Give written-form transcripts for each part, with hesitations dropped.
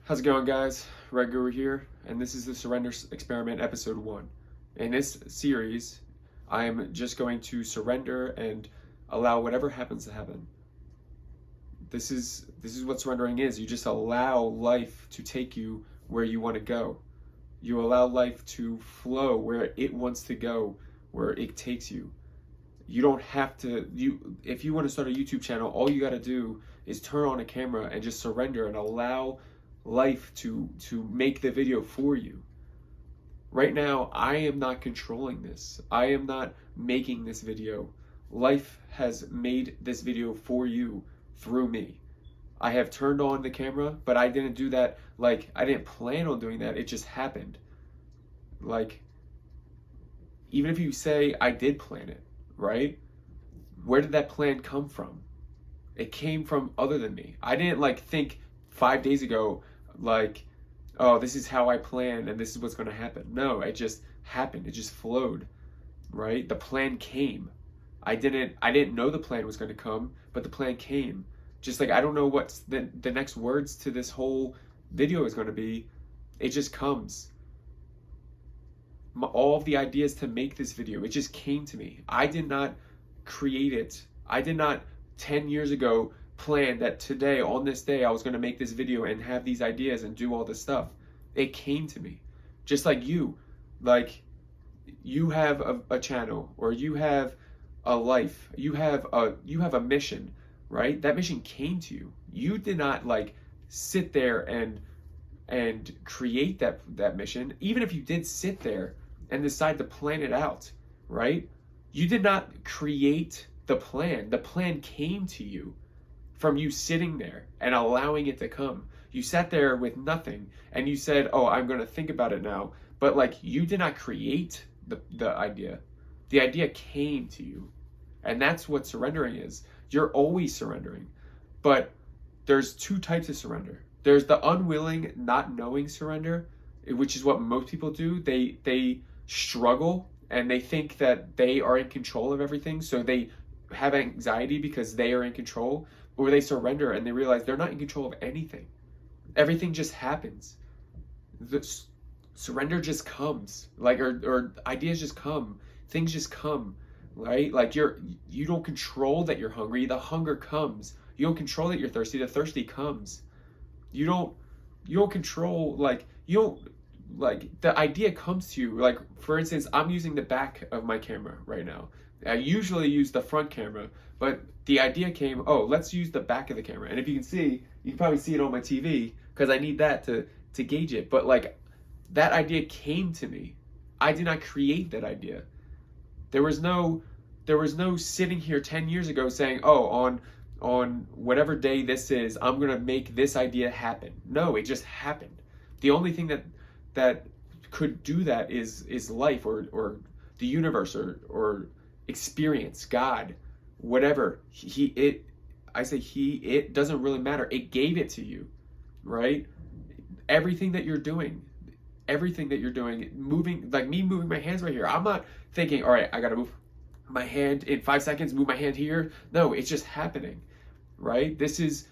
How's it going, guys? Red Guru here, and this is the Surrender Experiment Episode 1. In this series, I'm just going to surrender and allow whatever happens to happen. This is what surrendering is. You just allow life to take you where you want to go. You allow life to flow where it wants to go, where it takes you. You don't have to, if you want to start a YouTube channel, all you got to do is turn on a camera and just surrender and allow life to make the video for you. Right now, I am not controlling this. I am not making this video. Life has made this video for you through me. I have turned on the camera, but I didn't do that. Like, I didn't plan on doing that. It just happened. Like, even if you say I did plan it, right? Where did that plan come from? It came from other than me. I didn't think 5 days ago, oh, this is how I planned and this is what's going to happen. No, it just happened. It just flowed, right? The plan came. I didn't know the plan was going to come, but the plan came. Just like I don't know what the next words to this whole video is going to be. It just comes. All of the ideas to make this video, it just came to me. I did not create it. I did not 10 years ago plan that today, on this day, I was going to make this video and have these ideas and do all this stuff. It came to me. Just like you. Like, you have a channel, or you have a life. You have a mission, right? That mission came to you. You did not sit there and create that mission. Even if you did sit there and decide to plan it out, right? You did not create the plan. The plan came to you from you sitting there and allowing it to come. You sat there with nothing and you said, oh, I'm going to think about it now. But you did not create the idea. The idea came to you. And that's what surrendering is. You're always surrendering. But there's two types of surrender. There's the unwilling, not knowing surrender, which is what most people do. They struggle and they think that they are in control of everything. So they have anxiety because they are in control. Or they surrender and they realize they're not in control of anything. Everything just happens. Surrender just comes. Or ideas just come. Things just come. Right? You don't control that you're hungry. The hunger comes. You don't control that you're thirsty. The thirsty comes. You don't control, the idea comes to you. For instance, I'm using the back of my camera right now. I usually use the front camera, but the idea came, oh, let's use the back of the camera. And if you can see, you can probably see it on my TV because I need that to gauge it. But that idea came to me. I did not create that idea. There was no sitting here 10 years ago saying, oh, on whatever day this is, I'm going to make this idea happen. No, it just happened. The only thing that could do that is life or the universe or experience, God, whatever. It doesn't really matter. It gave it to you, right? Everything that you're doing, moving, me moving my hands right here. I'm not thinking, all right, I got to move my hand in 5 seconds, move my hand here. No, it's just happening, right? This is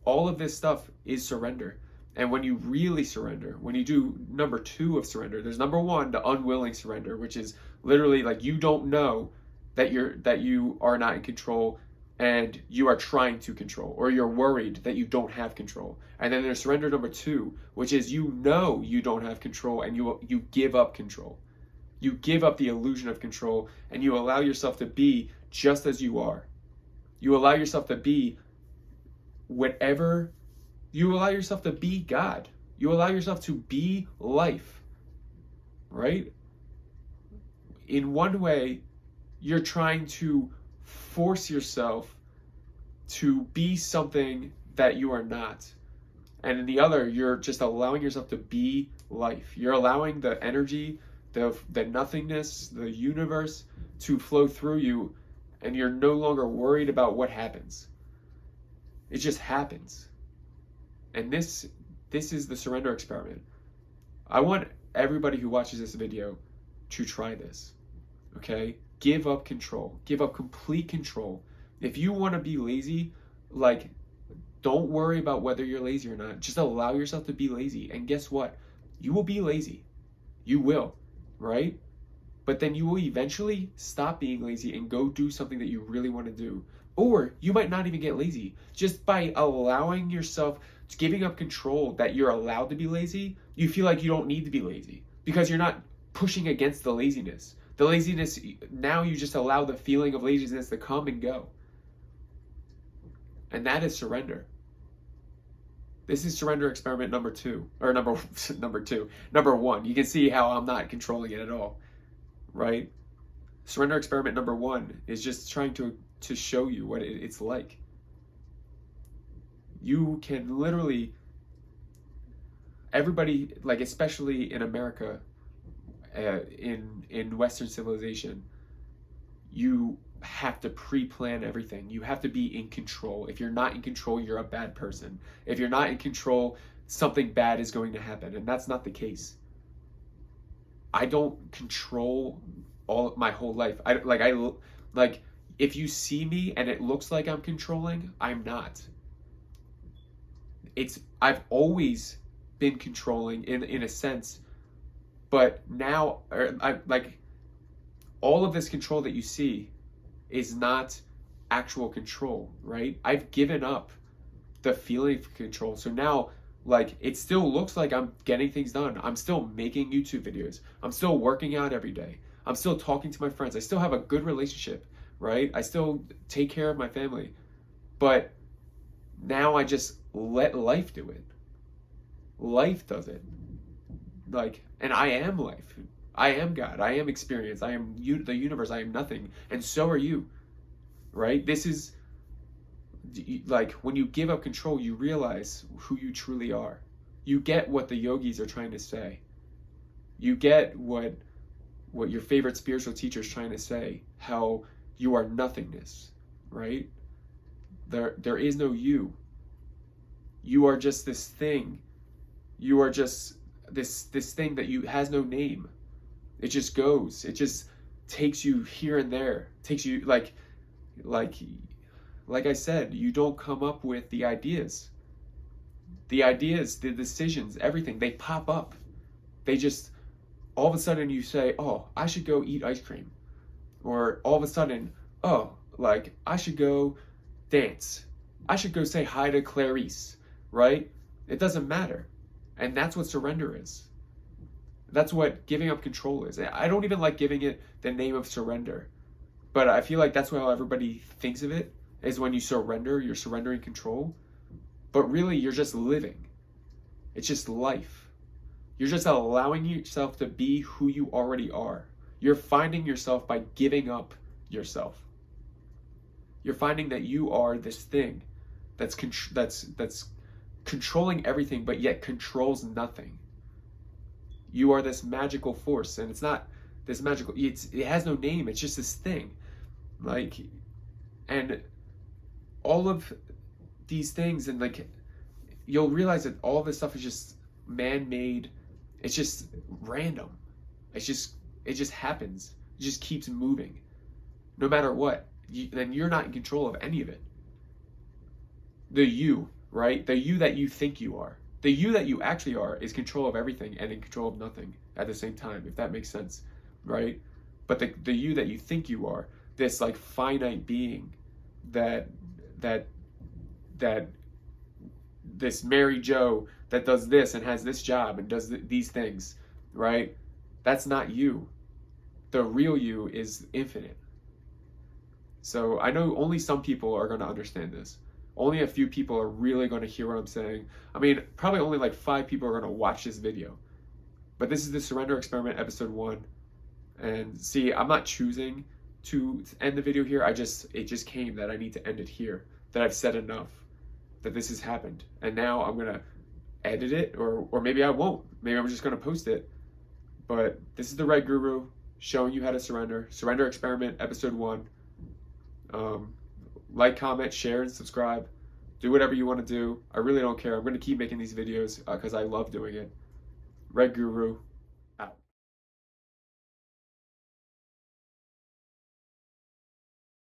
all of this stuff is surrender. And when you really surrender, when you do number 2 of surrender, there's number 1, the unwilling surrender, which is literally you don't know that you are not in control and you are trying to control, or you're worried that you don't have control. And then there's surrender number 2, which is you know you don't have control and you give up control. You give up the illusion of control and you allow yourself to be just as you are. You allow yourself to be whatever. You allow yourself to be God. You allow yourself to be life, right? In one way, you're trying to force yourself to be something that you are not. And in the other, you're just allowing yourself to be life. You're allowing the energy, the nothingness, the universe to flow through you, and you're no longer worried about what happens. It just happens. And this is the surrender experiment. I want everybody who watches this video to try this, okay? Give up control. Give up complete control. If you want to be lazy, Don't worry about whether you're lazy or not. Just allow yourself to be lazy. And guess what? You will be lazy. You will, right? But then you will eventually stop being lazy and go do something that you really want to do. Or you might not even get lazy. Just by allowing yourself, giving up control that you're allowed to be lazy, you feel like you don't need to be lazy because you're not pushing against the laziness. The laziness, now you just allow the feeling of laziness to come and go. And that is surrender. This is surrender experiment number 2, or number 1. You can see how I'm not controlling it at all, right? Surrender experiment number 1 is just trying to show you what it's like. You can literally, everybody, like especially in America, in Western civilization, you have to pre-plan everything. You have to be in control. If you're not in control, you're a bad person. If you're not in control, something bad is going to happen, and that's not the case. I don't control all my whole life. Like if you see me and it looks like I'm controlling, I'm not. I've always been controlling in a sense, but now all of this control that you see is not actual control, right? I've given up the feeling of control. So now, like, it still looks like I'm getting things done. I'm still making YouTube videos. I'm still working out every day. I'm still talking to my friends. I still have a good relationship, right? I still take care of my family. But now I just let life do it. Life does it. Like, and I am life. I am God. I am experience. I am the universe. I am nothing. And so are you, right? This is, like, when you give up control, you realize who you truly are. You get what the yogis are trying to say. You get what your favorite spiritual teacher is trying to say, how you are nothingness, right? There is no you. You are just this thing. You are just this thing that has no name. It just goes. It just takes you here and there. Takes you like I said, you don't come up with the ideas. The ideas, the decisions, everything, they pop up. They just, all of a sudden you say, oh, I should go eat ice cream. Or all of a sudden, oh, like, I should go dance. I should go say hi to Clarice, right? It doesn't matter. And that's what surrender is. That's what giving up control is. I don't even like giving it the name of surrender. But I feel like that's how everybody thinks of it, is when you surrender, you're surrendering control. But really, you're just living. It's just life. You're just allowing yourself to be who you already are. You're finding yourself by giving up yourself. You're finding that you are this thing that's controlling everything, but yet controls nothing. You are this magical force, and it's not this magical, it has no name. It's just this thing. Like, and all of these things, and like, you'll realize that all this stuff is just man-made. It's just random. It just happens. It just keeps moving. No matter what. Then you're not in control of any of it. The you, right? The you that you think you are. The you that you actually are is control of everything and in control of nothing at the same time, if that makes sense, right? But the you that you think you are, this like finite being that this Mary Joe that does this and has this job and does these things, right? That's not you. The real you is infinite. So I know only some people are going to understand this. Only a few people are really going to hear what I'm saying. I mean, probably only like 5 people are going to watch this video. But this is the Surrender Experiment episode 1. And see, I'm not choosing to end the video here. It just came that I need to end it here. That I've said enough. That this has happened. And now I'm going to edit it, or maybe I won't. Maybe I'm just going to post it. But this is the Red Guru showing you how to surrender. Surrender Experiment episode 1. Like, comment, share, and subscribe. Do whatever you want to do. I really don't care. I'm going to keep making these videos because I love doing it. Red Guru.